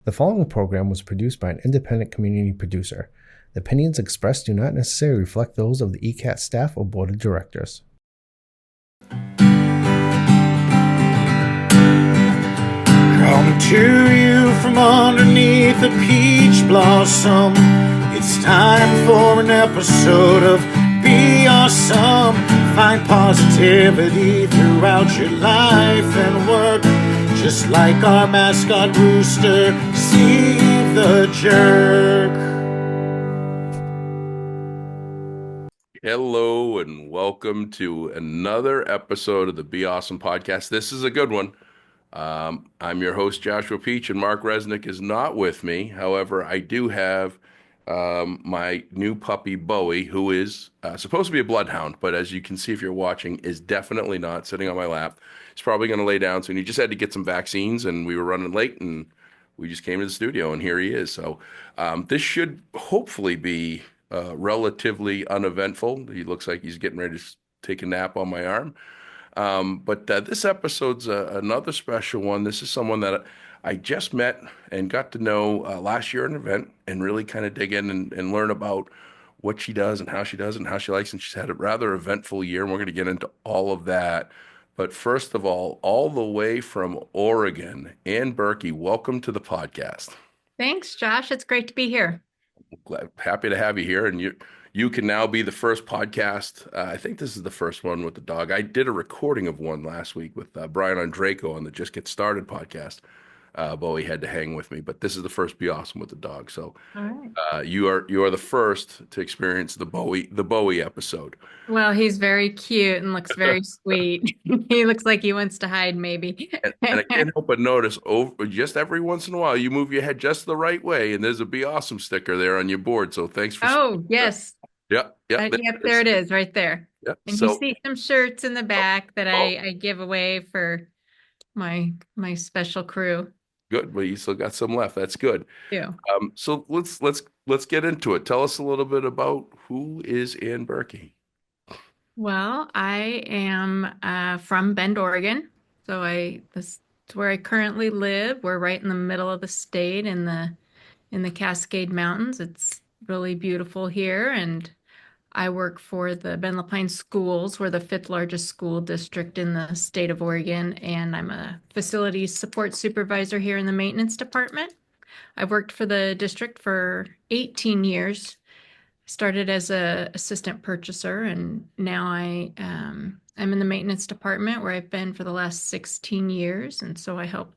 The following program was produced by an independent community producer. The opinions expressed do not necessarily reflect those of the ECAT staff or board of directors. Come to you from underneath a peach blossom. It's time for an episode of BeAuSm. Find positivity throughout your life and work. Just like our mascot rooster, Steve the Jerk. Hello and welcome to another episode of the BeAuSm Podcast. This is a good one. I'm your host, Joshua Peach, and Mark Resnick is not with me. However, I do have my new puppy, Bowie, who is supposed to be a bloodhound, but as you can see if you're watching, is definitely not sitting on my lap. He's probably going to lay down soon. He just had to get some vaccines, and we were running late, and we just came to the studio, and here he is. So this should hopefully be relatively uneventful. He looks like he's getting ready to take a nap on my arm. But this episode's another special one. This is someone that I just met and got to know last year at an event and really kind of dig in and learn about what she does and how she does it and how she likes. And she's had a rather eventful year, and we're going to get into all of that. But first of all the way from Oregon, Ann Birky, welcome to the podcast. Thanks, Josh. It's great to be here. Happy to have you here. And you can now be the first podcast. I think this is the first one with the dog. I did a recording of one last week with Brian Andraco on the Just Get Started podcast. Bowie had to hang with me, but this is the first BeAuSm with the dog. So all right. You are the first to experience the Bowie episode. Well, he's very cute and looks very sweet. He looks like he wants to hide, maybe. and I can't help but notice just every once in a while you move your head just the right way, and there's a BeAuSm sticker there on your board. So thanks for. Oh, yes. Yep. Yep, there it is, right there. Yep. And you see some shirts in the back that I give away for my special crew. Good, but you still got some left. That's good. Yeah. So let's get into it. Tell us a little bit about who is Ann Birky. Well, I am from Bend, Oregon. So this is where I currently live. We're right in the middle of the state in the Cascade Mountains. It's really beautiful here, and I work for the Bend La Pine Schools. We're the 5th largest school district in the state of Oregon, and I'm a facilities support supervisor here in the maintenance department. I've worked for the district for 18 years. Started as an assistant purchaser, and now I'm in the maintenance department where I've been for the last 16 years, and so I help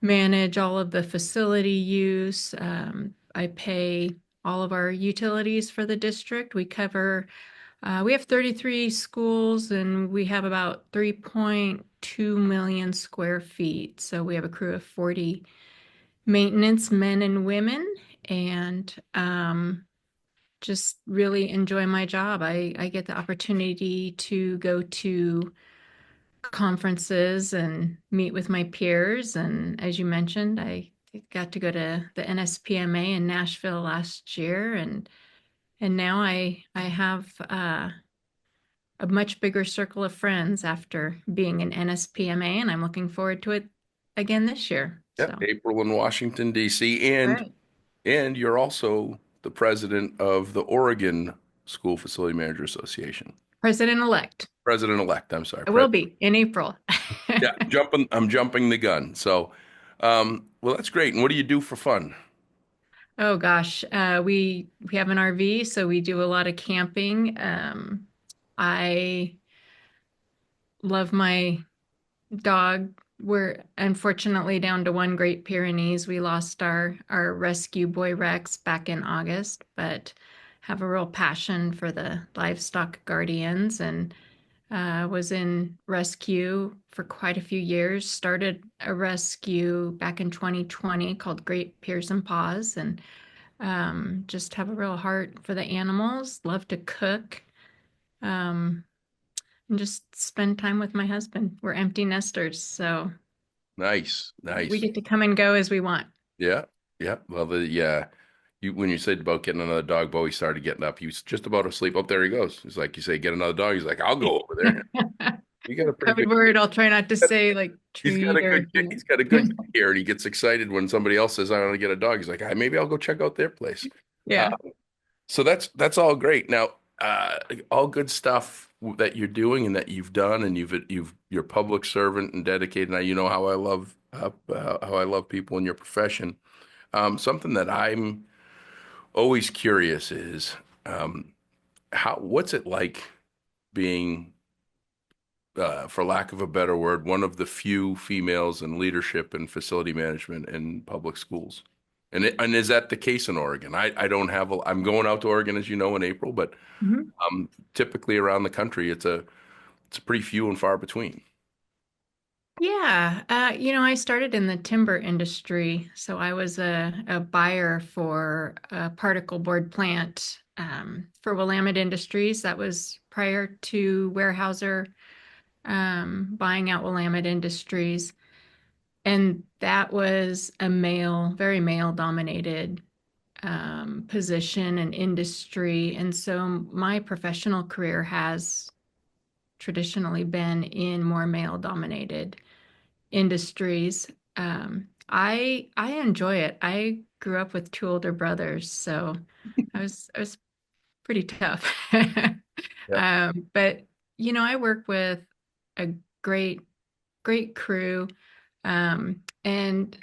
manage all of the facility use. I pay all of our utilities for the district. We have 33 schools, and we have about 3.2 million square feet. So we have a crew of 40 maintenance men and women, and just really enjoy my job. I get the opportunity to go to conferences and meet with my peers. And as you mentioned, I got to go to the NSPMA in Nashville last year, and now I have a much bigger circle of friends after being in NSPMA, and I'm looking forward to it again this year. Yeah, so. April in Washington, D.C. And you're also the president of the Oregon School Facility Manager Association. President-elect. President-elect, I'm sorry. I will be in April. Yeah, I'm jumping the gun. So, well, that's great. And what do you do for fun? Oh gosh, we have an RV, so we do a lot of camping. I love my dog. We're unfortunately down to one Great Pyrenees. We lost our rescue boy Rex back in August, but have a real passion for the livestock guardians, and was in rescue for quite a few years. Started a rescue back in 2020 called Great BeAuSm Paws, and just have a real heart for the animals. Love to cook, and just spend time with my husband. We're empty nesters, so nice. We get to come and go as we want. Yeah. Well, when you said about getting another dog, Bowie started getting up. He was just about asleep. Oh, there he goes. He's like, you say, get another dog. He's like, I'll go over there. You got a pretty Code good. word. I'll try not to say like He's got treat a good. or He's got a good ear, and he gets excited when somebody else says, "I want to get a dog." He's like, Maybe I'll go check out their place." Uh, yeah. so that's all great. Now, all good stuff that you're doing and that you've done, and you're a public servant and dedicated. Now, you know how I love people in your profession. Something that I'm always curious is um, what's it like being, for lack of a better word, one of the few females in leadership and facility management in public schools. And is that the case in Oregon? I don't have I'm going out to Oregon, as you know, in April, but Mhm. typically around the country, it's a pretty few and far between. Yeah. I started in the timber industry, so I was a buyer for a particle board plant for Willamette Industries. That was prior to Weyerhaeuser buying out Willamette Industries. And that was a very male dominated position and industry. And so my professional career has traditionally been in more male dominated industries. I enjoy it. I grew up with two older brothers, so I was pretty tough. Yeah. But I work with a great crew, and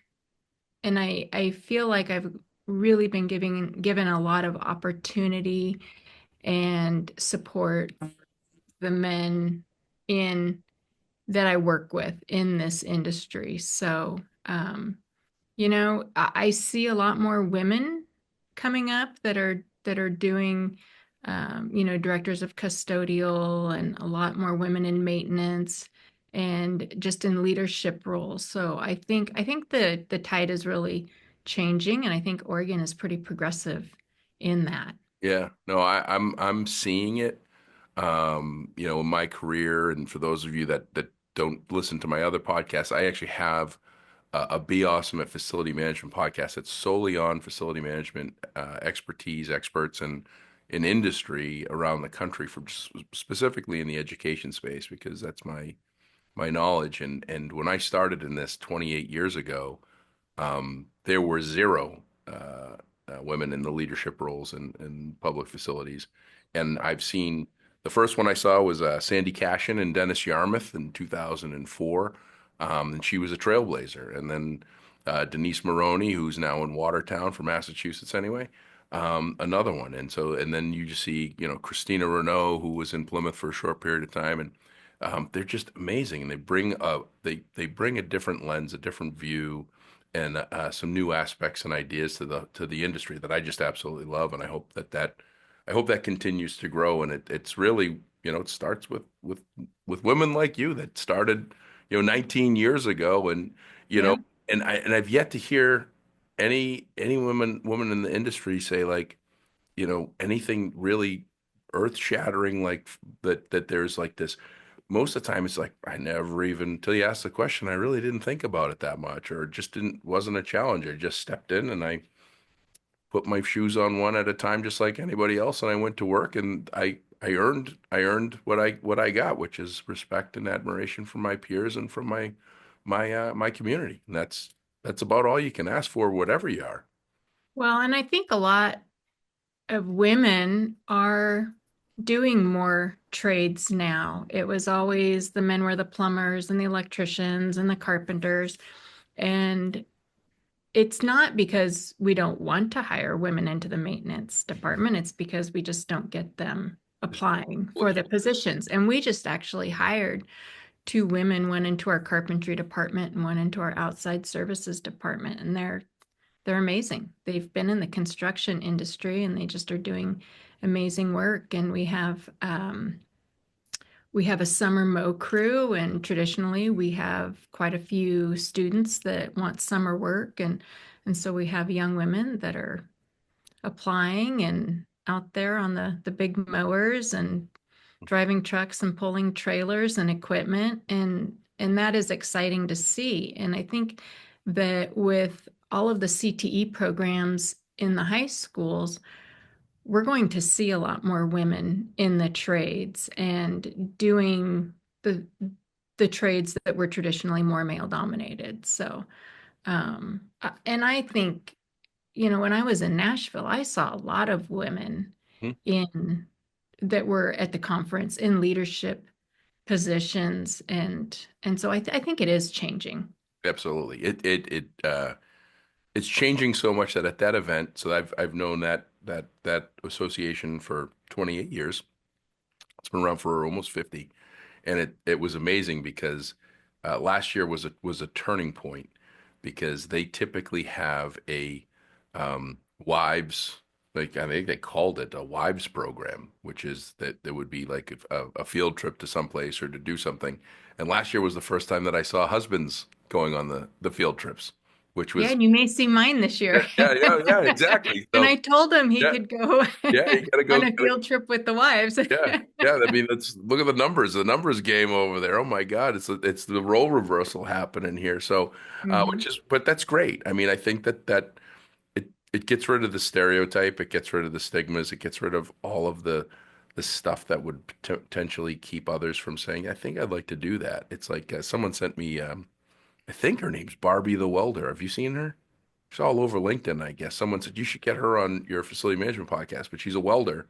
I feel like I've really been given a lot of opportunity and support the men in that I work with in this industry. So, I see a lot more women coming up that are doing, directors of custodial and a lot more women in maintenance and just in leadership roles. So I think the tide is really changing, and I think Oregon is pretty progressive in that. Yeah. No, I'm seeing it. In my career, and for those of you that don't listen to my other podcasts, I actually have a Be Awesome at Facility Management podcast that's solely on facility management expertise, experts, and in industry around the country, for specifically in the education space, because that's my knowledge. And when I started in this 28 years ago, there were zero women in the leadership roles in public facilities. And I've seen the first one I saw was Sandy Cashin and Dennis Yarmouth in 2004. And she was a trailblazer. And then Denise Maroney, who's now in Watertown for Massachusetts anyway, another one. And then you just see, Christina Renault, who was in Plymouth for a short period of time. And they're just amazing. And they bring a different lens, a different view, and some new aspects and ideas to the industry that I just absolutely love, and I hope that continues to grow. And it's really, it starts with women like you that started 19 years ago, and you Yeah. know I've yet to hear any woman in the industry say, like, anything really earth shattering, like that there's like this. Most of the time it's like, I never even, until you ask the question, I really didn't think about it that much, or it just wasn't a challenge. I just stepped in and I put my shoes on one at a time, just like anybody else, and I went to work, and I earned what I got, which is respect and admiration from my peers and from my community. And that's about all you can ask for, whatever you are. Well, and I think a lot of women are doing more trades now. It was always the men were the plumbers and the electricians and the carpenters. And it's not because we don't want to hire women into the maintenance department. It's because we just don't get them applying for the positions. And we just actually hired two women, one into our carpentry department and one into our outside services department. And they're amazing. They've been in the construction industry and they just are doing amazing work. And we have a summer mow crew, and traditionally we have quite a few students that want summer work, and so we have young women that are applying and out there on the big mowers and driving trucks and pulling trailers and equipment, and that is exciting to see. And I think that with all of the CTE programs in the high schools, we're going to see a lot more women in the trades and doing the the trades that were traditionally more male dominated. So, and I think, when I was in Nashville, I saw a lot of women Hmm. in that were at the conference in leadership positions, and so I think it is changing. Absolutely. It's changing so much that at that event, so I've known that association for 28 years. It's been around for almost 50, and it was amazing because last year was a turning point because they typically have a wives, like I think they called it a wives program, which is that there would be like a field trip to someplace or to do something. And last year was the first time that I saw husbands going on the field trips, which Yeah, was and you may see mine this yeah, year. yeah, yeah, yeah, exactly. And So I told him he yeah, could go yeah, you gotta go. on a field trip with the wives. Yeah, yeah. I mean, let's look at the numbers game over there. Oh my God, it's the role reversal happening here. So, Hmm. but that's great. I mean, I think that it gets rid of the stereotype, it gets rid of the stigmas, it gets rid of all of the stuff that would potentially keep others from saying, I think I'd like to do that. It's like someone sent me, I think her name's Barbie the welder. Have you seen her? She's all over LinkedIn, I guess. Someone said you should get her on your facility management podcast, but she's a welder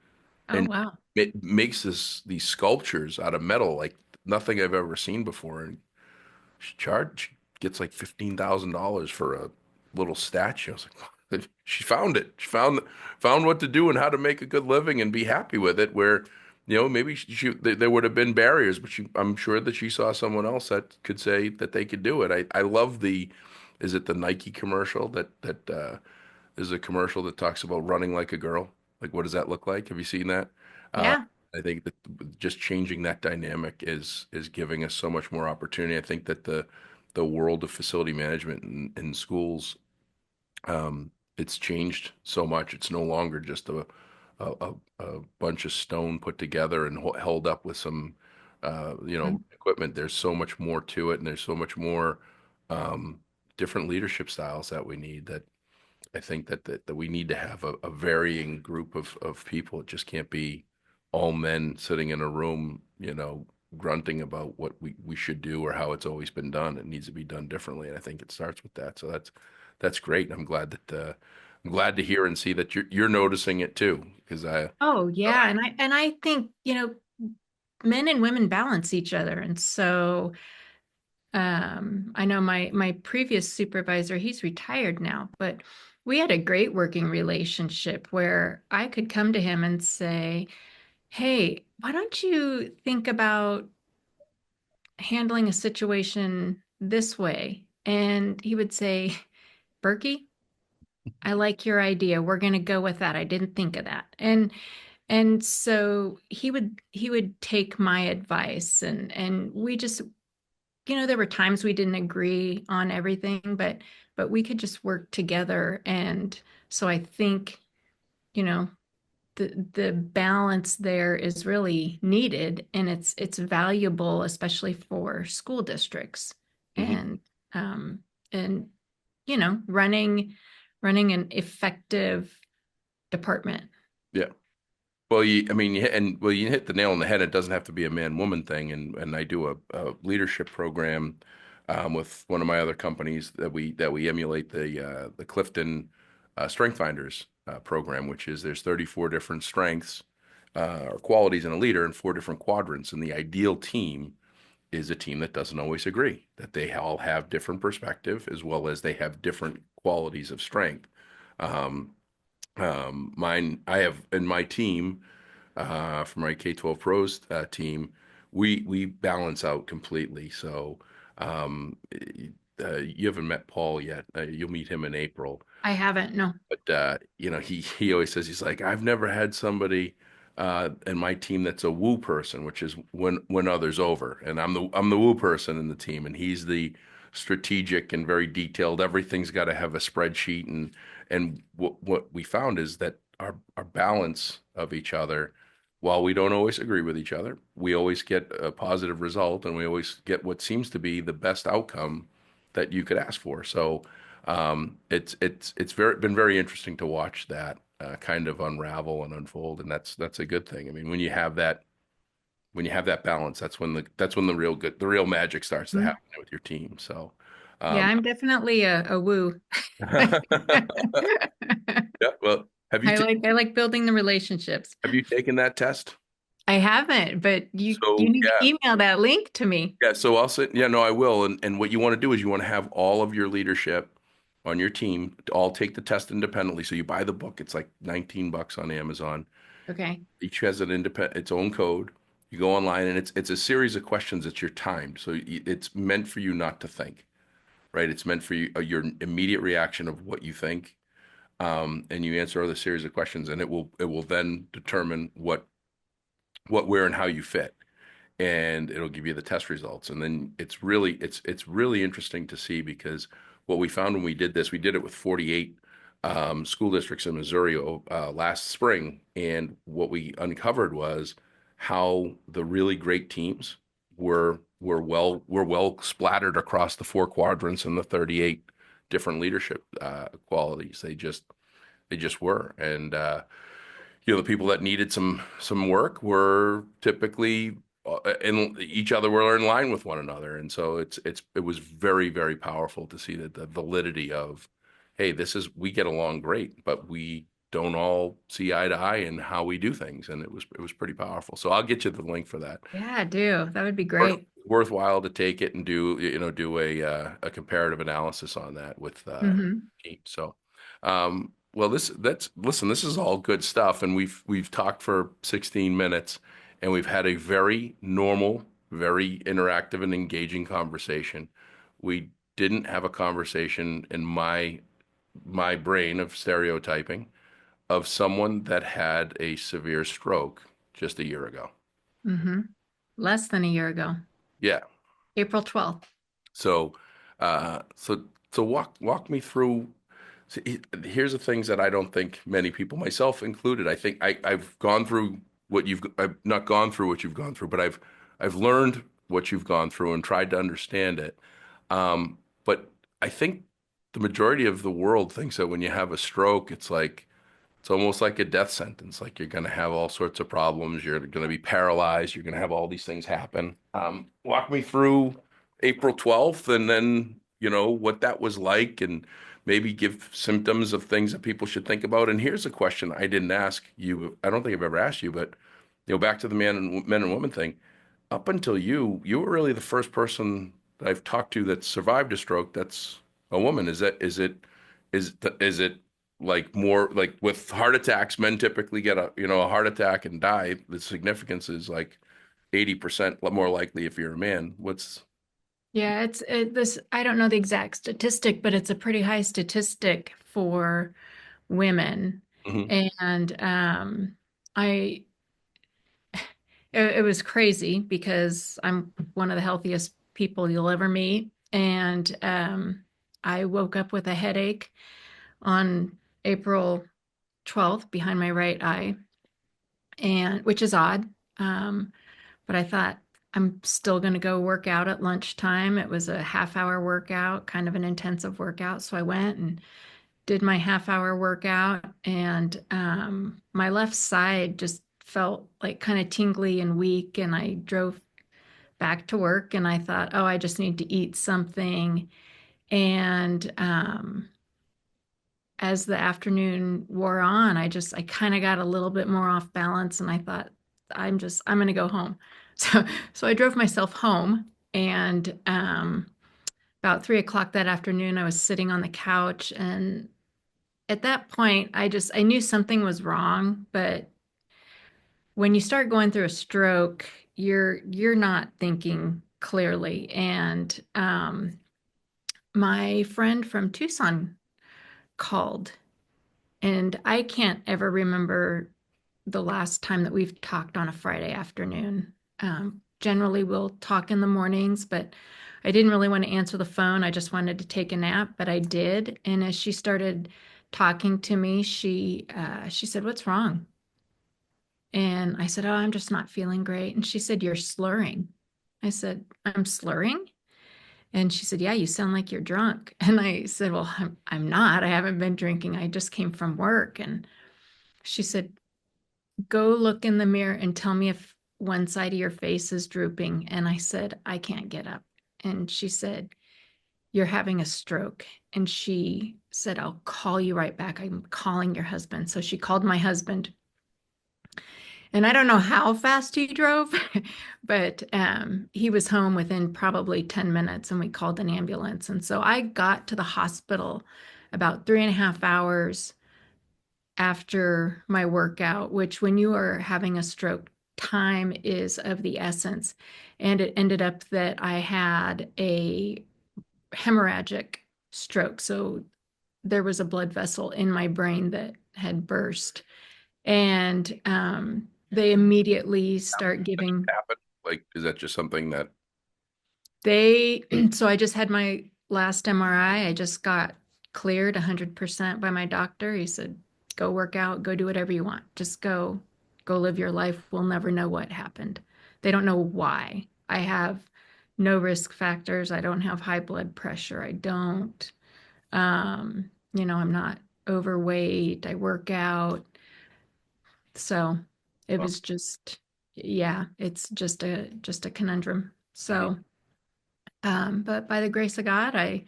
Oh, and wow. it makes these sculptures out of metal like nothing I've ever seen before. And she gets like $15,000 for a little statue. I was like, she found it. She found what to do and how to make a good living and be happy with it. Where, maybe there would have been barriers, but I'm sure that she saw someone else that could say that they could do it. I love is it the Nike commercial that is a commercial that talks about running like a girl? Like, what does that look like? Have you seen that? Uh, Yeah. I think that just changing that dynamic is giving us so much more opportunity. I think that the world of facility management in schools, it's changed so much. It's no longer just a bunch of stone put together and held up with some equipment. There's so much more to it, and there's so much more um, different leadership styles that we need. That I think that we need to have a varying group of people. It just can't be all men sitting in a room, grunting about what we should do or how it's always been done. It needs to be done differently, and I think it starts with that. So that's great. And I'm glad to hear and see that you're noticing it too, because Oh, yeah. And I think, men and women balance each other. And so I know my previous supervisor, he's retired now, but we had a great working relationship where I could come to him and say, "Hey, why don't you think about handling a situation this way?" And he would say, "Berkey, I like your idea. We're going to go with that. I didn't think of that." And so he would take my advice, and we just, there were times we didn't agree on everything, but we could just work together. And so I think, you know, the balance there is really needed, and it's valuable, especially for school districts. Mhm. And um and running an effective department. Yeah. Well, I mean, you hit the nail on the head. It doesn't have to be a man-woman thing, and I do a leadership program with one of my other companies that we emulate the Clifton Strength Finders program, which is there's 34 different strengths or qualities in a leader in four different quadrants, and the ideal team is a team that doesn't always agree, that they all have different perspective as well as they have different qualities of strength. Um, I have in my team for my K-12 pros team, we balance out completely. So you haven't met Paul yet. You'll meet him in April. I haven't, no. But he always says he's like, I've never had somebody in my team that's a woo person, which is when others over, and I'm the woo person in the team, and he's the strategic and very detailed. Everything's got to have a spreadsheet, and what we found is that our balance of each other, while we don't always agree with each other, we always get a positive result, and we always get what seems to be the best outcome that you could ask for. So it's been very interesting to watch that kind of unravel and unfold, and that's a good thing. I mean, when you have when you have that balance, that's when the real magic starts to Mm. happen with your team. So, Yeah, um, I'm definitely a woo. yeah. Well, I like building the relationships. have you taken that test? I haven't, but you So need to yeah, email that link to me. yeah. So I'll say, yeah, no, I will. And what you want to do is you want to have all of your leadership on your team to all take the test independently. So you buy the book. It's like $19 on Amazon. Okay. Each has its own code. You go online and it's a series of questions. It's your time. So it's meant for you not to think, right? It's meant for you, your immediate reaction of what you think. And you answer other series of questions and it will then determine where and how you fit. And it'll give you the test results. And then it's really interesting to see because what we found when we did this, we did it with 48 school districts in Missouri last spring, and what we uncovered was how the really great teams were well splattered across the four quadrants and the 38 different leadership qualities. They just were, and the people that needed some work were typically in each other were in line with one another, and so it was very, very powerful to see that the validity of, hey, we get along great, but we don't all see eye to eye in how we do things, and it was pretty powerful. So I'll get you the link for that. Yeah, I do. That would be great. Worthwhile to take it and do a comparative analysis on that with Hmm. teams. So, well, listen, this is all good stuff, and we've talked for 16 minutes, and we've had a very normal, very interactive and engaging conversation. We didn't have a conversation in my brain of stereotyping of someone that had a severe stroke just a year ago. Hmm. Less than a year ago, Yeah. April 12th. So, so walk me through. See, here's the things that I don't think many people, myself included, I think I've gone through I've not gone through what you've gone through, but I've learned what you've gone through and tried to understand it. But I think the majority of the world thinks that when you have a stroke, it's almost like a death sentence. Like you're going to have all sorts of problems. You're going to be paralyzed. You're going to have all these things happen. Walk me through April 12th and then, what that was like and maybe give symptoms of things that people should think about. And here's a question I didn't ask you. I don't think I've ever asked you, but, back to the men and women thing. Up until you were really the first person that I've talked to that survived a stroke that's a woman. Is it like more like with heart attacks, men typically get a heart attack and die. The significance is like 80% more likely if you're a man. Yeah, this, I don't know the exact statistic, but it's a pretty high statistic for women. Mhm. And I it was crazy because I'm one of the healthiest people you'll ever meet. And I woke up with a headache on April 12th behind my right eye, and which is odd. But I thought I'm still going to go work out at lunchtime. It was a half-hour workout, kind of an intensive workout. So I went and did my half-hour workout, and my left side just felt like kind of tingly and weak. And I drove back to work, and I thought, oh, I just need to eat something. And as the afternoon wore on, I kind of got a little bit more off balance, and I thought, I'm going to go home. So I drove myself home, and about 3 o'clock that afternoon, I was sitting on the couch, and at that point, I knew something was wrong. But when you start going through a stroke, you're not thinking clearly. And my friend from Tucson called, and I can't ever remember the last time that we've talked on a Friday afternoon. Generally, we'll talk in the mornings, but I didn't really want to answer the phone. I just wanted to take a nap, but I did. And as she started talking to me, she said, "What's wrong?" And I said, "Oh, I'm just not feeling great." And she said, "You're slurring." I said, "I'm slurring?" And she said, "Yeah, you sound like you're drunk." And I said, "Well, I'm not. I haven't been drinking. I just came from work." And she said, "Go look in the mirror and tell me if one side of your face is drooping. And I said, I can't get up. And she said, you're having a stroke. And she said, I'll call you right back. I'm calling your husband. So she called my husband. And I don't know how fast he drove, but he was home within probably 10 minutes and we called an ambulance. And so I got to the hospital about 3.5 hours after my workout, which when you are having a stroke, time is of the essence. And it ended up that I had a hemorrhagic stroke. So there was a blood vessel in my brain that had burst. And they immediately start giving. Happen? Like, is that just something that? So I just had my last MRI. I just got cleared 100% by my doctor. He said, go work out, go do whatever you want. Just go live your life. We'll never know what happened. They don't know why. I have no risk factors. I don't have high blood pressure. I don't, I'm not overweight. I work out. So it was just, yeah, it's just a conundrum. So, but by the grace of God, I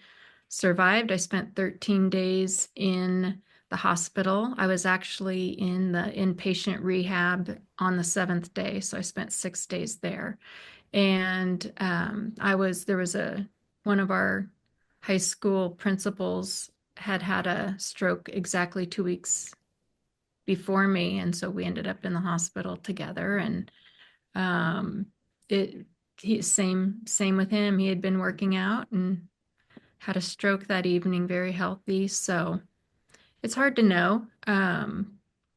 survived. I spent 13 days in the hospital. I was actually in the inpatient rehab on the seventh day. So I spent 6 days there. And there was one of our high school principals had a stroke exactly 2 weeks before me. And so we ended up in the hospital together. And same with him. He had been working out and had a stroke that evening, very healthy. So it's hard to know,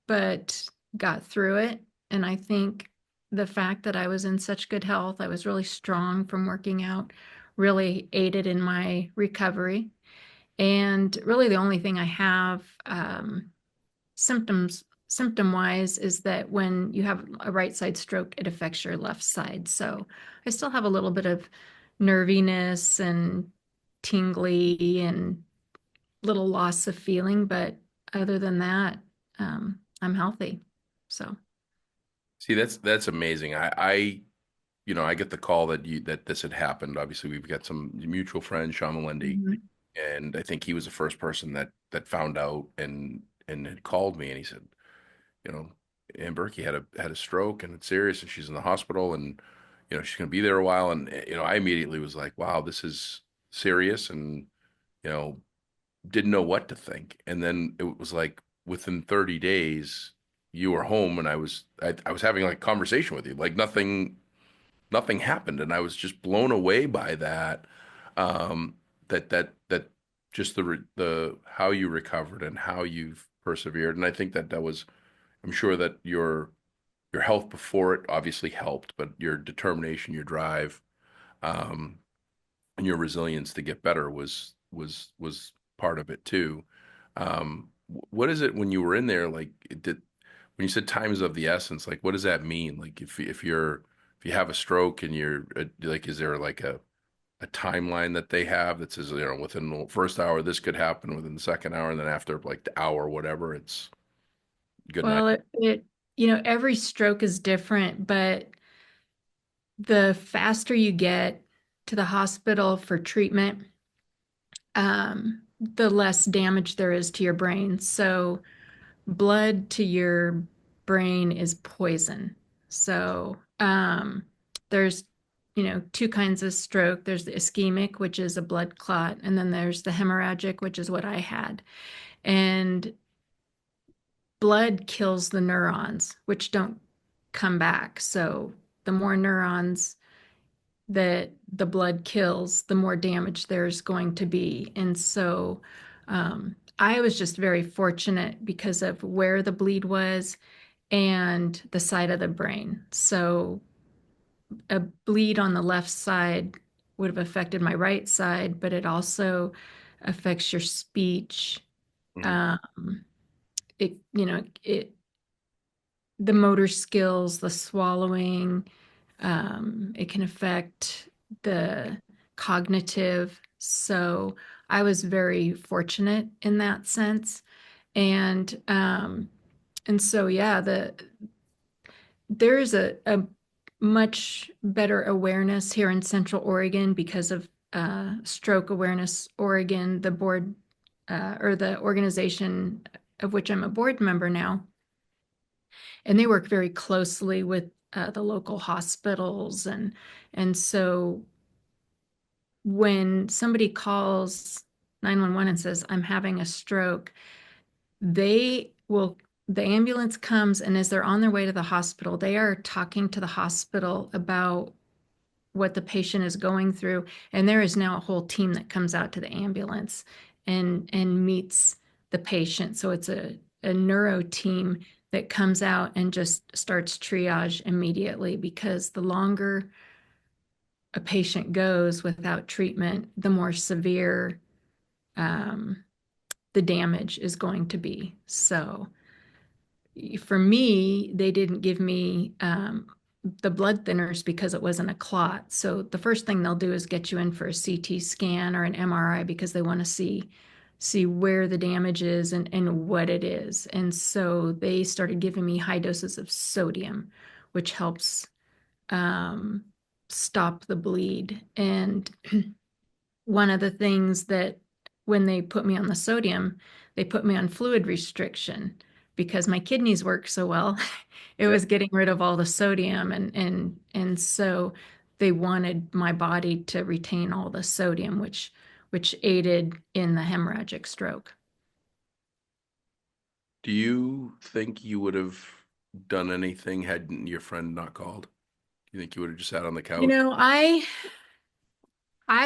but got through it. And I think the fact that I was in such good health, I was really strong from working out, really aided in my recovery. And really the only thing I have symptom wise is that when you have a right side stroke, it affects your left side. So I still have a little bit of nerviness and tingly and little loss of feeling, but other than that, I'm healthy. So See, that's amazing. I get the call that this had happened. Obviously, we've got some mutual friend, Sean Melendi, and I think he was the first person that found out and had called me, and he said, Ann Birky had a stroke and it's serious, and she's in the hospital, and she's going to be there a while, and I immediately was like, wow, this is serious, and you know didn't know what to think, and then it was like within 30 days you were home, and I was having like a conversation with you, like nothing happened, and I was just blown away by that. That just the how you recovered and how you've persevered, and I think that was, I'm sure that your health before it obviously helped, but your determination, your drive, and your resilience to get better was part of it too. What is it when you were in there, like when you said time is of the essence, like what does that mean? Like if you have a stroke and you're like, is there like a timeline that they have that says, within the first hour this could happen, within the second hour, and then after like the hour, whatever, it's good night? well, every stroke is different, but the faster you get to the hospital for treatment, the less damage there is to your brain. So blood to your brain is poison. So there's, two kinds of stroke. There's the ischemic, which is a blood clot, and then there's the hemorrhagic, which is what I had. And blood kills the neurons, which don't come back. So the more neurons that the blood kills, the more damage there's going to be. And so I was just very fortunate because of where the bleed was and the side of the brain. So a bleed on the left side would have affected my right side, but it also affects your speech. It, the motor skills, the swallowing, it can affect the cognitive. So I was very fortunate in that sense. And so, yeah, there's a much better awareness here in Central Oregon because of Stroke Awareness Oregon, the board or the organization of which I'm a board member now. And they work very closely with the local hospitals. And so when somebody calls 911 and says, I'm having a stroke, they will, the ambulance comes, and as they're on their way to the hospital, they are talking to the hospital about what the patient is going through. And there is now a whole team that comes out to the ambulance and meets the patient. So it's a neuro team that comes out and just starts triage immediately, because the longer a patient goes without treatment, the more severe the damage is going to be. So for me, they didn't give me the blood thinners because it wasn't a clot. So the first thing they'll do is get you in for a CT scan or an MRI, because they want to see where the damage is and what it is. And so they started giving me high doses of sodium, which helps stop the bleed. And one of the things that when they put me on the sodium, they put me on fluid restriction because my kidneys work so well. It was getting rid of all the sodium, and so they wanted my body to retain all the sodium, which aided in the hemorrhagic stroke. Do you think you would have done anything had your friend not called? Do you think you would have just sat on the couch? You know, I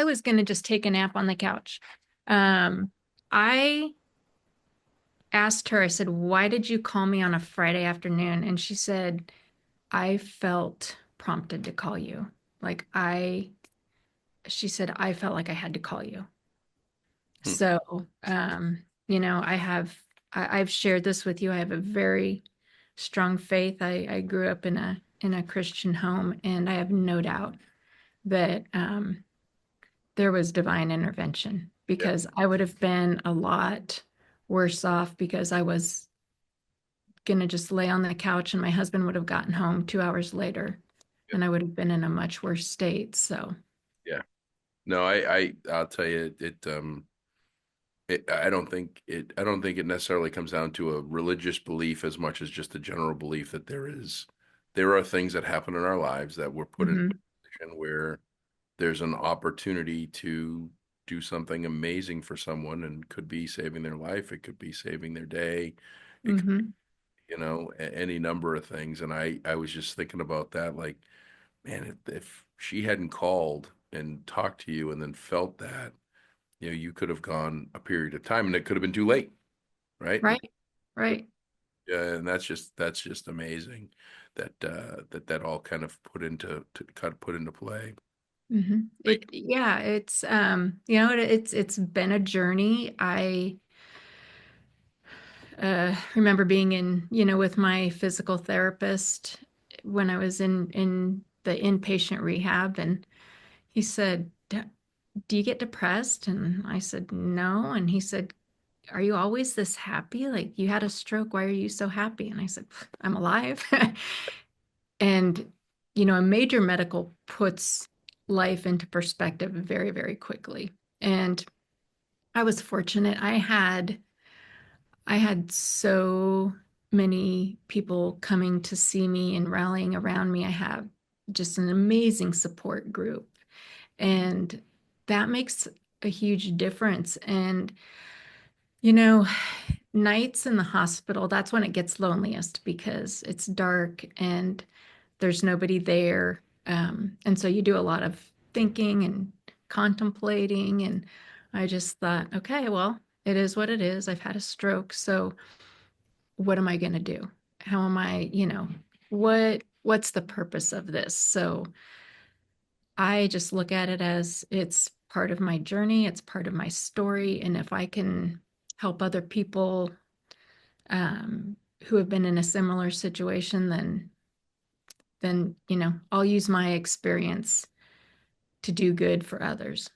was going to just take a nap on the couch. I asked her, I said, why did you call me on a Friday afternoon? And she said, I felt prompted to call you. She said, I felt like I had to call you. So, you know, I've shared this with you. I have a very strong faith. I grew up in a Christian home, and I have no doubt that there was divine intervention, because I would have been a lot worse off, because I was going to just lay on the couch and my husband would have gotten home 2 hours later and I would have been in a much worse state. So, yeah, no, I'll tell you, I don't think it necessarily comes down to a religious belief as much as just a general belief that there are things that happen in our lives that we're put in a position where there's an opportunity to do something amazing for someone, and could be saving their life. It could be saving their day. It could be, you know, any number of things. And I was just thinking about that, like, man, if she hadn't called and talked to you and then felt that, you know, you could have gone a period of time and it could have been too late. Right. Right. Yeah. And that's just amazing that, that all kind of put into play. It's you know, it's been a journey. I remember being in, you know, with my physical therapist when I was in the inpatient rehab, and he said, do you get depressed? And I said, no. And he said, are you always this happy? Like, you had a stroke. Why are you so happy? And I said, I'm alive. And, you know, a major medical puts life into perspective very, very quickly. And I was fortunate. I had so many people coming to see me and rallying around me. I have just an amazing support group, and that makes a huge difference. And, you know, nights in the hospital, that's when it gets loneliest, because it's dark and there's nobody there. And so you do a lot of thinking and contemplating. And I just thought, okay, well, it is what it is. I've had a stroke. So what am I going to do? How am I, you know, what's the purpose of this? So I just look at it as it's part of my journey. It's part of my story. And if I can help other people who have been in a similar situation, then, you know, I'll use my experience to do good for others.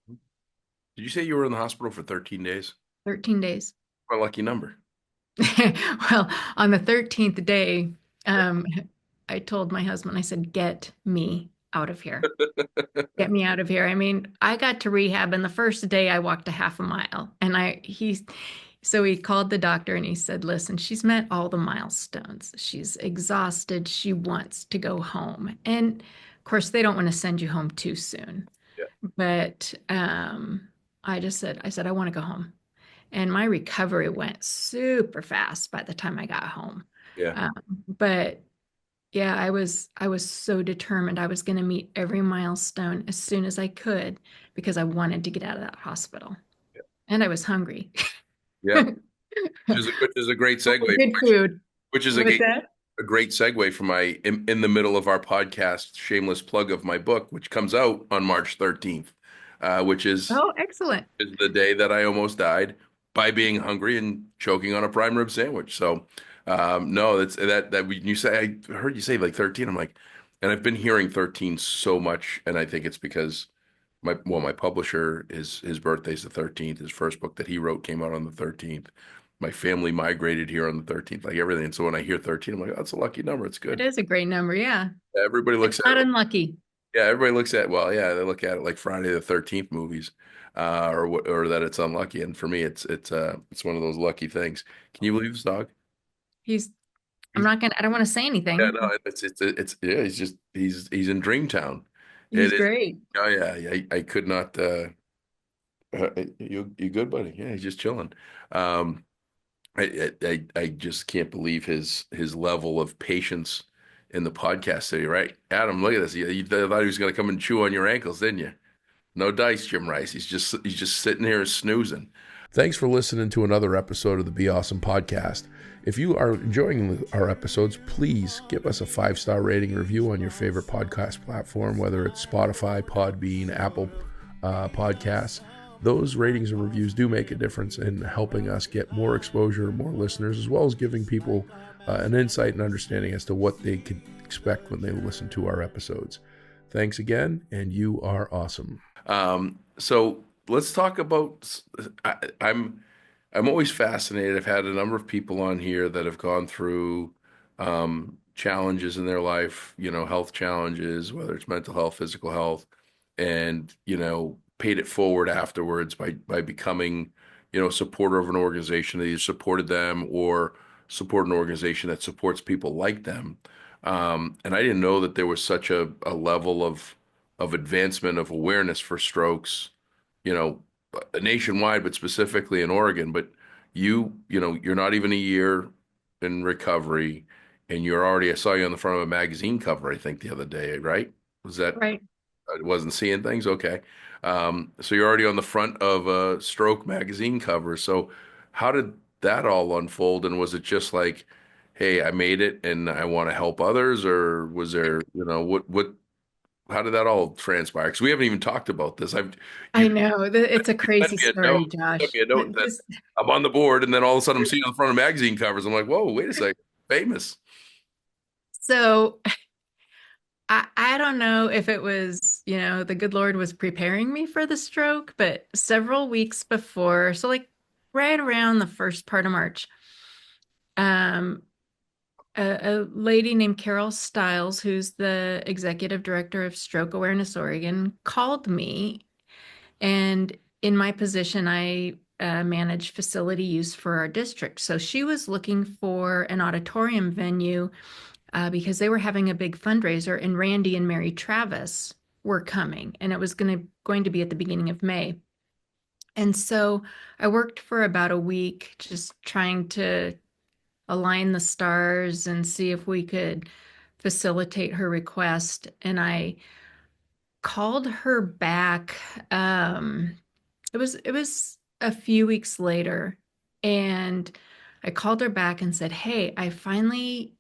Did you say you were in the hospital for 13 days? 13 days. What a lucky number. Well, on the 13th day, I told my husband, I said, get me out of here. Get me out of here. I mean, I got to rehab, and the first day I walked a half a mile. And so he called the doctor and he said, listen, she's met all the milestones. She's exhausted. She wants to go home. And of course, they don't want to send you home too soon. Yeah. But I said, I want to go home. And my recovery went super fast by the time I got home. Yeah. But yeah, I was so determined. I was going to meet every milestone as soon as I could because I wanted to get out of that hospital. Yeah. And I was hungry. Yeah. Which is a great segue. Good food. Which is a great segue for my in the middle of our podcast, shameless plug of my book, which comes out on March 13th, which is Excellent. Is the day that I almost died by being hungry and choking on a prime rib sandwich. So no, that's that when you say, I heard you say like 13, I'm like, and I've been hearing 13 so much, and I think it's because my publisher his birthday's the 13th. His first book that he wrote came out on the 13th. My family migrated here on the 13th, like everything. So when I hear 13, I'm like, oh, that's a lucky number. It's good. It is a great number, yeah. Everybody looks It's at not it. unlucky. Yeah, everybody looks at, well, yeah, they look at it like Friday the 13th movies, or that it's unlucky. And for me, it's one of those lucky things. Can you believe this dog? I don't want to say anything. Yeah, no, yeah, he's in Dreamtown. He's It is. great. Oh yeah, I could not. You good, buddy? Yeah, he's just chilling. I just can't believe his level of patience in the podcast today, right? Adam, look at this. You thought he was going to come and chew on your ankles, didn't you? No dice, Jim Rice. He's just sitting here snoozing. Thanks for listening to another episode of the BeAuSm Podcast. If you are enjoying our episodes, please give us a 5-star rating review on your favorite podcast platform, whether it's Spotify, Podbean, Apple Podcasts. Those ratings and reviews do make a difference in helping us get more exposure, more listeners, as well as giving people an insight and understanding as to what they could expect when they listen to our episodes. Thanks again, and you are awesome. So let's talk about. I'm always fascinated. I've had a number of people on here that have gone through challenges in their life, health challenges, whether it's mental health, physical health, and paid it forward afterwards by becoming, a supporter of an organization that either supported them or support an organization that supports people like them. And I didn't know that there was such a level of advancement of awareness for strokes, nationwide, but specifically in Oregon. But you're not even a year in recovery, and I saw you on the front of a magazine cover, I think the other day, right? Was that right? I wasn't seeing things. Okay. So you're already on the front of a stroke magazine cover. So how did that all unfold? And was it just like, hey, I made it and I want to help others? Or was there, how did that all transpire? Because we haven't even talked about this. I know it's a crazy sent me a story, note, Josh. sent me a note that I'm on the board, and then all of a sudden I'm seeing on the front of magazine covers. I'm like, whoa, wait a second, famous. So I don't know if it was, the good Lord was preparing me for the stroke, but several weeks before, so like right around the first part of March, a lady named Carol Stiles, who's the executive director of Stroke Awareness Oregon, called me. And in my position, I manage facility use for our district. So she was looking for an auditorium venue because they were having a big fundraiser, and Randy and Mary Travis were coming, and it was going to be at the beginning of May. And so I worked for about a week just trying to align the stars and see if we could facilitate her request. And I called her back. It was a few weeks later, and I called her back and said, "Hey, I finally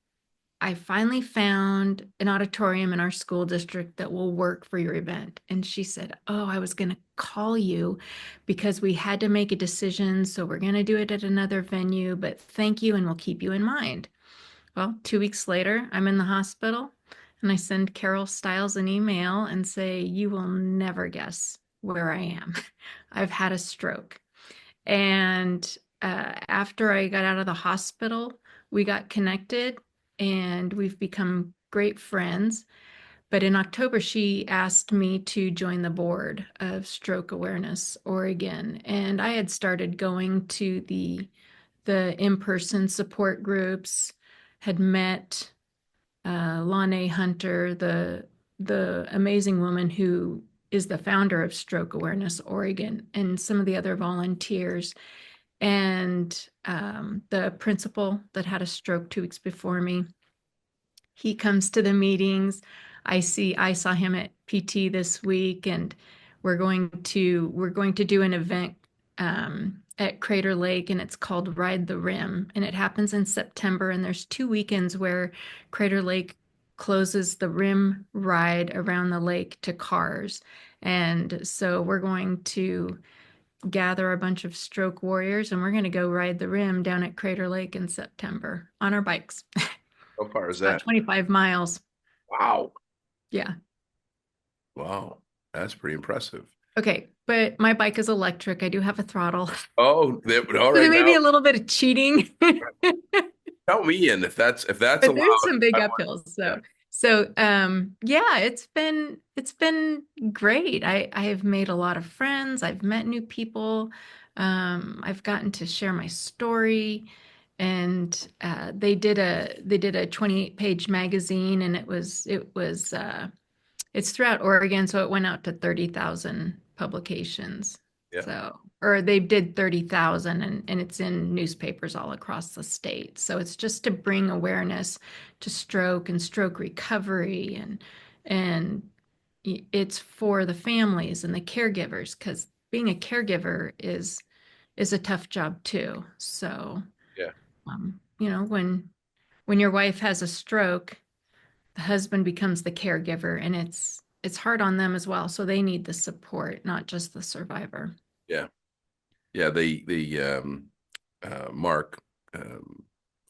found an auditorium in our school district that will work for your event." And she said, "Oh, I was going to call you because we had to make a decision. So we're going to do it at another venue, but thank you, and we'll keep you in mind." Well, 2 weeks later, I'm in the hospital, and I send Carol Stiles an email and say, "You will never guess where I am. I've had a stroke." And after I got out of the hospital, we got connected, and we've become great friends. But in October, she asked me to join the board of Stroke Awareness Oregon. And I had started going to the in-person support groups, had met Lanae Hunter, the amazing woman who is the founder of Stroke Awareness Oregon, and some of the other volunteers, and the principal that had a stroke 2 weeks before me. He comes to the meetings. I saw him at PT this week, and we're going to do an event at Crater Lake, and it's called Ride the Rim, and it happens in September. And there's 2 weekends where Crater Lake closes the rim ride around the lake to cars. And so we're going to gather a bunch of stroke warriors, and we're going to go ride the rim down at Crater Lake in September on our bikes. How far is About that? 25 miles. Wow. Yeah. Wow. That's pretty impressive. Okay, but my bike is electric. I do have a throttle. Oh, all So there right. may be Now a little bit of cheating, count me in if that's but allowed. there's some big I want- uphills. So yeah, it's been great. I have made a lot of friends. I've met new people. I've gotten to share my story, and they did a 28-page magazine, and it's throughout Oregon, so it went out to 30,000 publications. Yeah. So, or they did 30,000, and it's in newspapers all across the state. So it's just to bring awareness to stroke and stroke recovery, and it's for the families and the caregivers, because being a caregiver is a tough job too. So, Yeah. when your wife has a stroke, the husband becomes the caregiver, and it's hard on them as well. So they need the support, not just the survivor. Yeah. Yeah. Mark.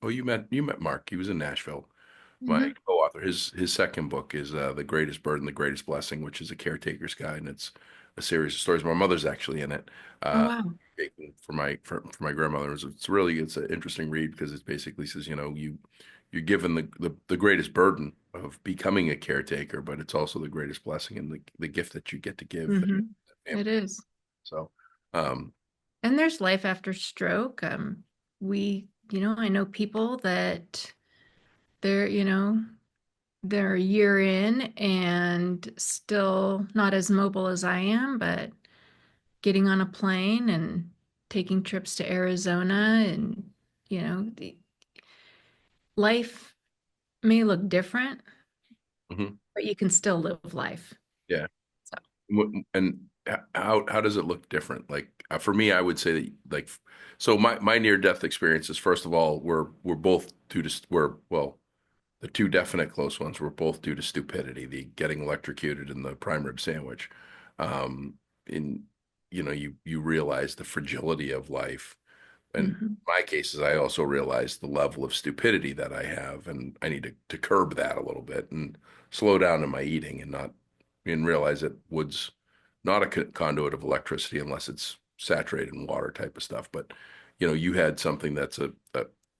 Oh, you met Mark. He was in Nashville. My Mhm. co-author. His second book is The Greatest Burden, The Greatest Blessing, which is a caretaker's guide, and it's a series of stories. My mother's actually in it. Oh, wow. For my grandmother. It's an interesting read, because it basically says, you're given the greatest burden of becoming a caretaker, but it's also the greatest blessing and the gift that you get to give. Mhm. family. It is. So, um, And there's life after stroke. I know people that they're, they're a year in and still not as mobile as I am, but getting on a plane and taking trips to Arizona, and, the life may look different, mhm. but you can still live life. Yeah. So, And how does it look different? Like, for me, I would say that, like, so my near death experiences, first of all, were both due to the two definite close ones were both due to stupidity, the getting electrocuted and the prime rib sandwich. In you realize the fragility of life. And in mhm. my cases, I also realize the level of stupidity that I have, and I need to curb that a little bit and slow down in my eating, and realize that wood's not a conduit of electricity unless it's saturated in water type of stuff. But you had something that's a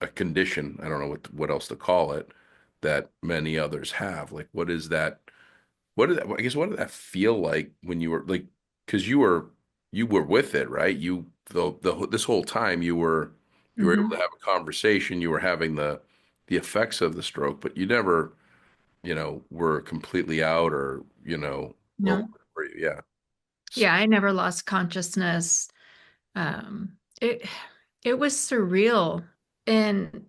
condition. I don't know what else to call it, that many others have. Like, what is that? What did that feel like when you were like, because you were with it, right? This whole time you were able to Mhm. have a conversation. You were having the effects of the stroke, but you never, were completely out, or, what No. were you? Yeah. Yeah, I never lost consciousness. It it was surreal, and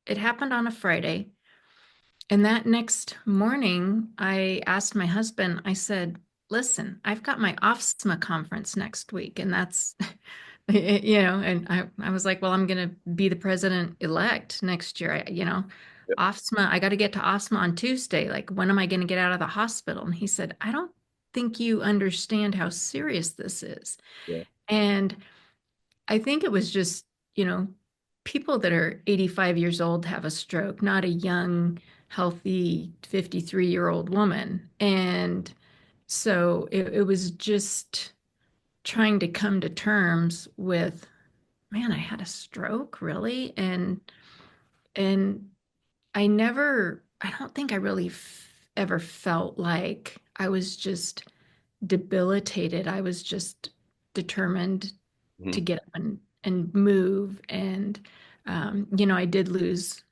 it happened on a Friday. And that next morning, I asked my husband, I said, listen, I've got my OFSMA conference next week. And that's, and I was like, well, I'm going to be the president-elect next year. Yeah. OFSMA, I got to get to OFSMA on Tuesday. Like, when am I going to get out of the hospital? And he said, I don't think you understand how serious this is. Yeah. And I think it was just, people that are 85 years old have a stroke, not a young, healthy 53-year-old woman. And so it was just trying to come to terms with, man, I had a stroke, really? And I never I don't think I really ever felt like I was just debilitated. I was just determined to Mhm. get up and move. And, I did lose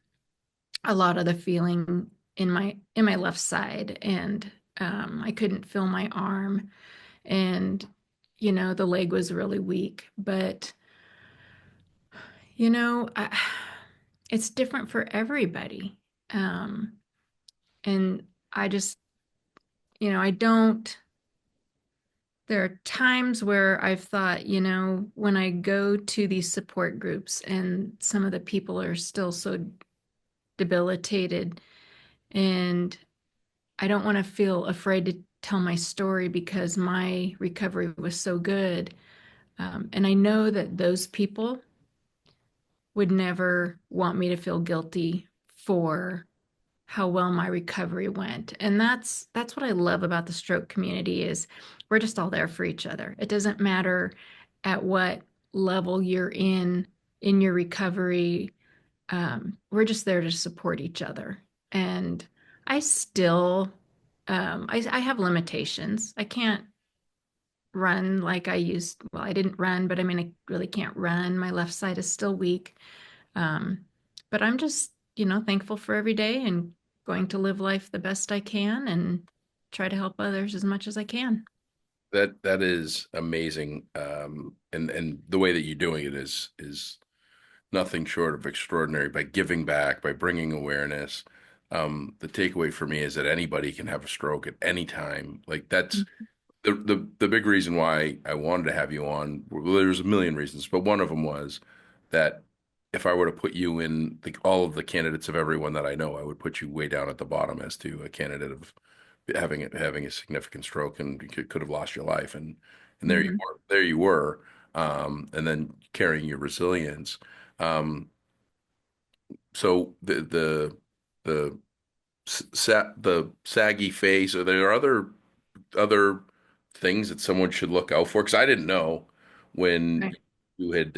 a lot of the feeling in my left side, and I couldn't feel my arm, and the leg was really weak. But it's different for everybody, um, and I just I don't. There are times where I've thought, when I go to these support groups and some of the people are still so debilitated, and I don't want to feel afraid to tell my story because my recovery was so good. And I know that those people would never want me to feel guilty for how well my recovery went. And that's what I love about the stroke community is we're just all there for each other. It doesn't matter at what level you're in your recovery. We're just there to support each other. And I still I have limitations. I can't run like I used. Well, I didn't run, but I mean, I really can't run. My left side is still weak. Um, but I'm just, thankful for every day and going to live life the best I can and try to help others as much as I can. That is amazing. And the way that you're doing it is nothing short of extraordinary by giving back, by bringing awareness. The takeaway for me is that anybody can have a stroke at any time. Like that's the big reason why I wanted to have you on. Well, there's a million reasons, but one of them was that if I were to put you in all of the candidates of everyone that I know, I would put you way down at the bottom as to a candidate of having a significant stroke and you could have lost your life. And Mhm. there you were, and then carrying your resilience. Um, so the the saggy face, are there other things that someone should look out for? Because I didn't know when Right. you had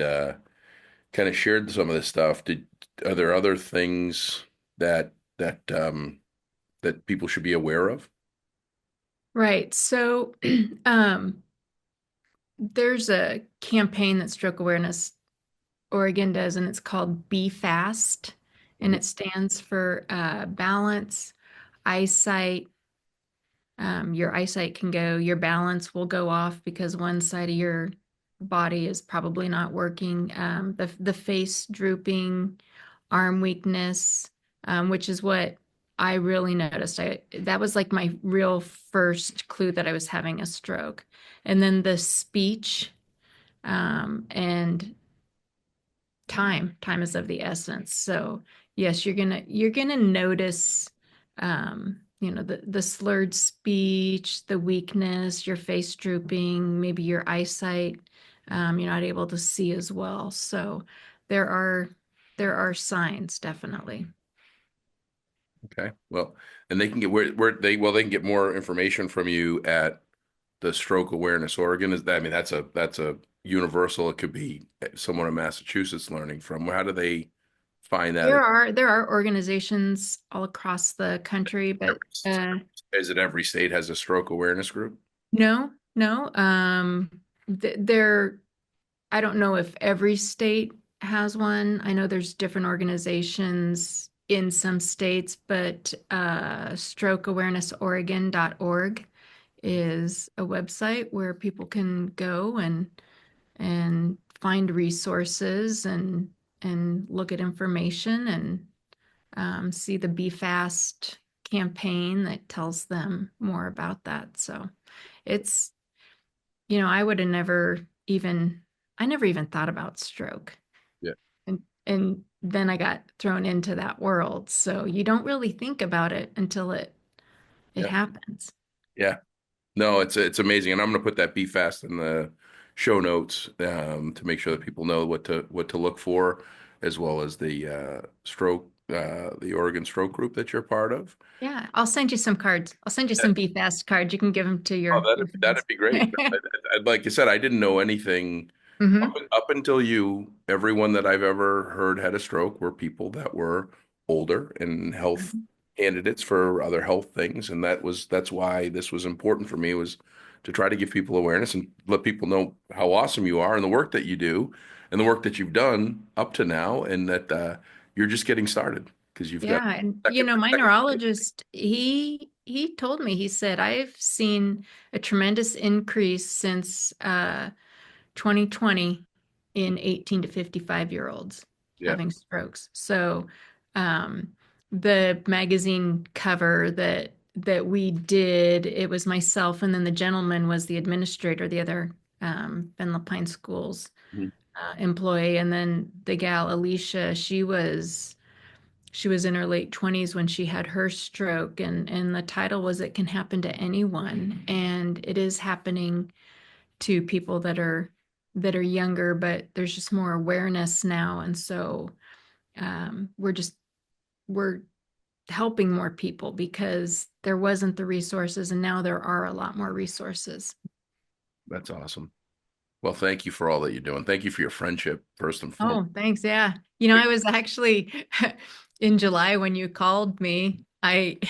kind of shared some of this stuff. Are there other things that people should be aware of? Right. So, um, there's a campaign that Stroke Awareness Oregon does, and it's called Be Fast, and Mhm. it stands for balance, eyesight. Your eyesight can go, your balance will go off because one side of your body is probably not working. The face drooping, arm weakness, which is what I really noticed. That was like my real first clue that I was having a stroke. And then the speech, and time is of the essence. So yes, you're gonna notice, the slurred speech, the weakness, your face drooping, maybe your eyesight, you're not able to see as well. So there are there are signs, definitely. Okay. Well, and they can get they can get more information from you at the Stroke Awareness Oregon. Is that, I mean, that's a universal. It could be someone in Massachusetts learning from. How do they find that? There are organizations all across the country, but Is it every state has a stroke awareness group? no, no. There I don't know if every state has one. I know there's different organizations in some states, but strokeawarenessoregon.org is a website where people can go and find resources and look at information and see the Be Fast campaign that tells them more about that. So it's I would have I never even thought about stroke. Yeah. And then I got thrown into that world. So you don't really think about it until it Yeah. happens. Yeah. No, it's amazing, and I'm going to put that Be Fast in the show notes to make sure that people know what to look for, as well as the Oregon Stroke Group that you're part of. Yeah, I'll send you some cards. I'll send you Yeah. some Be Fast cards. You can give them to Oh, your that'd friends. be great. Like you said, I didn't know anything Hmm. up until you. Everyone that I've ever heard had a stroke were people that were older and candidates for other health things, and that's why this was important for me, was to try to give people awareness and let people know how awesome you are and the work that you do and the work that you've done up to now, and that you're just getting started because you've got Yeah, and second, my second. neurologist, he told me, he said, I've seen a tremendous increase since 2020 in 18 to 55-year-olds Yeah. having strokes. So the magazine cover that we did, it was myself, and then the gentleman was the administrator, the other Ben Lapine Schools Mhm. employee, and then the gal Alicia, she was in her late 20s when she had her stroke, and the title was "It Can Happen to Anyone," and it is happening to people that are younger, but there's just more awareness now, and so we're helping more people because there wasn't the resources, and now there are a lot more resources. That's awesome. Well, thank you for all that you're doing. Thank you for your friendship, first and foremost. Oh, thanks. Yeah. I was actually in July when you called me, I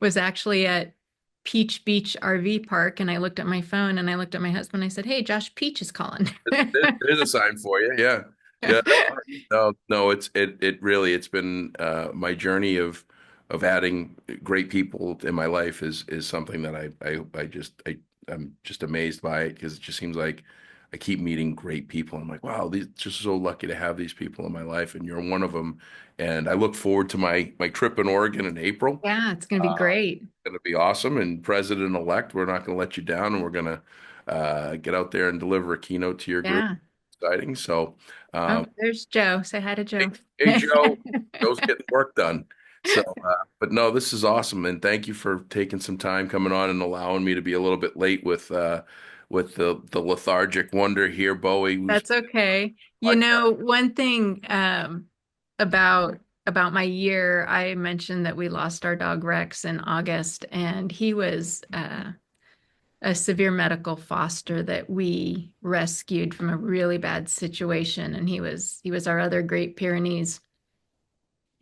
was actually at Peach Beach RV Park, and I looked at my phone and I looked at my husband. I said, "Hey, Josh Peach is calling." There's a sign for you. Yeah. Yeah. No, it really, it's been my journey of adding great people in my life is something that I'm just amazed by it, because it just seems like I keep meeting great people. I'm like, wow, these just so lucky to have these people in my life, and you're one of them. And I look forward to my trip in Oregon in April. Yeah, it's going to be great. It's going to be awesome. And President-elect, we're not going to let you down, and we're going to get out there and deliver a keynote to your group. Yeah. Exciting. So, Oh, there's Joe. Say hi to Joe. hey, Joe, Joe's getting work done. So, but no, this is awesome, and thank you for taking some time coming on and allowing me to be a little bit late with the lethargic wonder here, Bowie. That's okay. Like, One thing about my year, I mentioned that we lost our dog Rex in August, and he was a severe medical foster that we rescued from a really bad situation, and he was our other Great Pyrenees,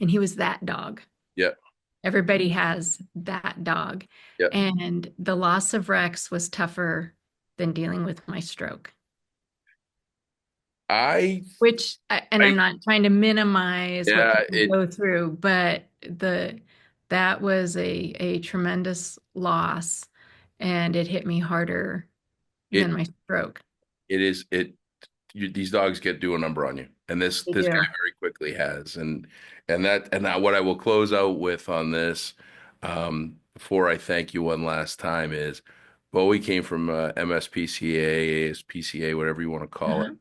and he was that dog. yeah, Everybody has that dog. yeah. And the loss of Rex was tougher than dealing with my stroke. I'm not trying to minimize what people go through, but that was a tremendous loss, and it hit me harder than my stroke. These dogs do a number on you, and this guy very quickly has, and what I will close out with on this, before I thank you one last time, is Bowie came from MSPCA, ASPCA, whatever you want to call it.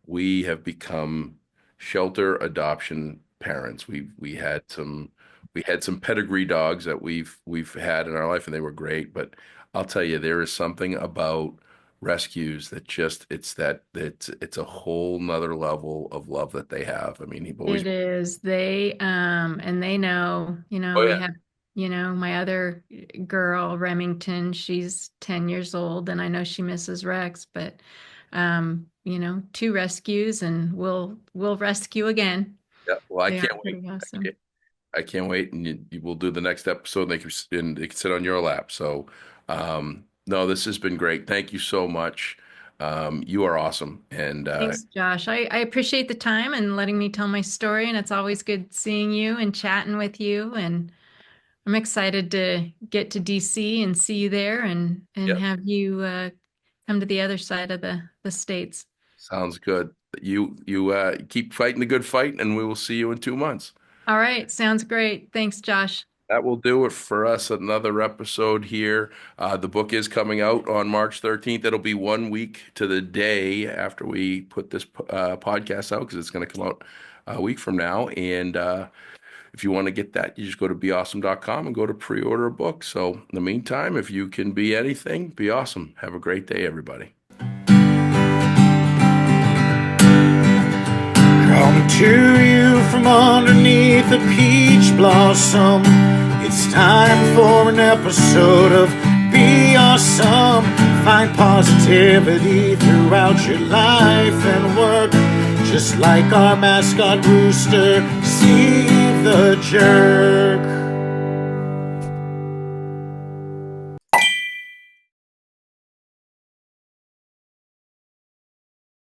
We have become shelter adoption parents. We had some pedigree dogs that we've had in our life, and they were great. But I'll tell you, there is something about rescues that it's a whole nother level of love that they have. I mean, it is. They and they know, we have, my other girl, Remington, she's 10 years old, and I know she misses Rex, but 2 rescues, and we'll rescue again. Yeah, well, I can't wait. Awesome. I can't wait, and you will do the next episode, and they can sit on your lap. So, no, this has been great. Thank you so much. You are awesome. And thanks, Josh. I appreciate the time and letting me tell my story, and it's always good seeing you and chatting with you. And I'm excited to get to DC and see you there, and have you come to the other side of the states. Sounds good. You keep fighting the good fight, and we will see you in 2 months. All right. Sounds great. Thanks, Josh. That will do it for us. Another episode here. The book is coming out on March 13th. It'll be 1 week to the day after we put this podcast out, because it's going to come out a week from now. And if you want to get that, you just go to BeAuSm.com and go to pre-order a book. So in the meantime, if you can be anything, be awesome. Have a great day, everybody. Come to you from underneath a peach blossom. It's time for an episode of BeAuSm. Find positivity throughout your life and work. Just like our mascot rooster, Steve the Jerk.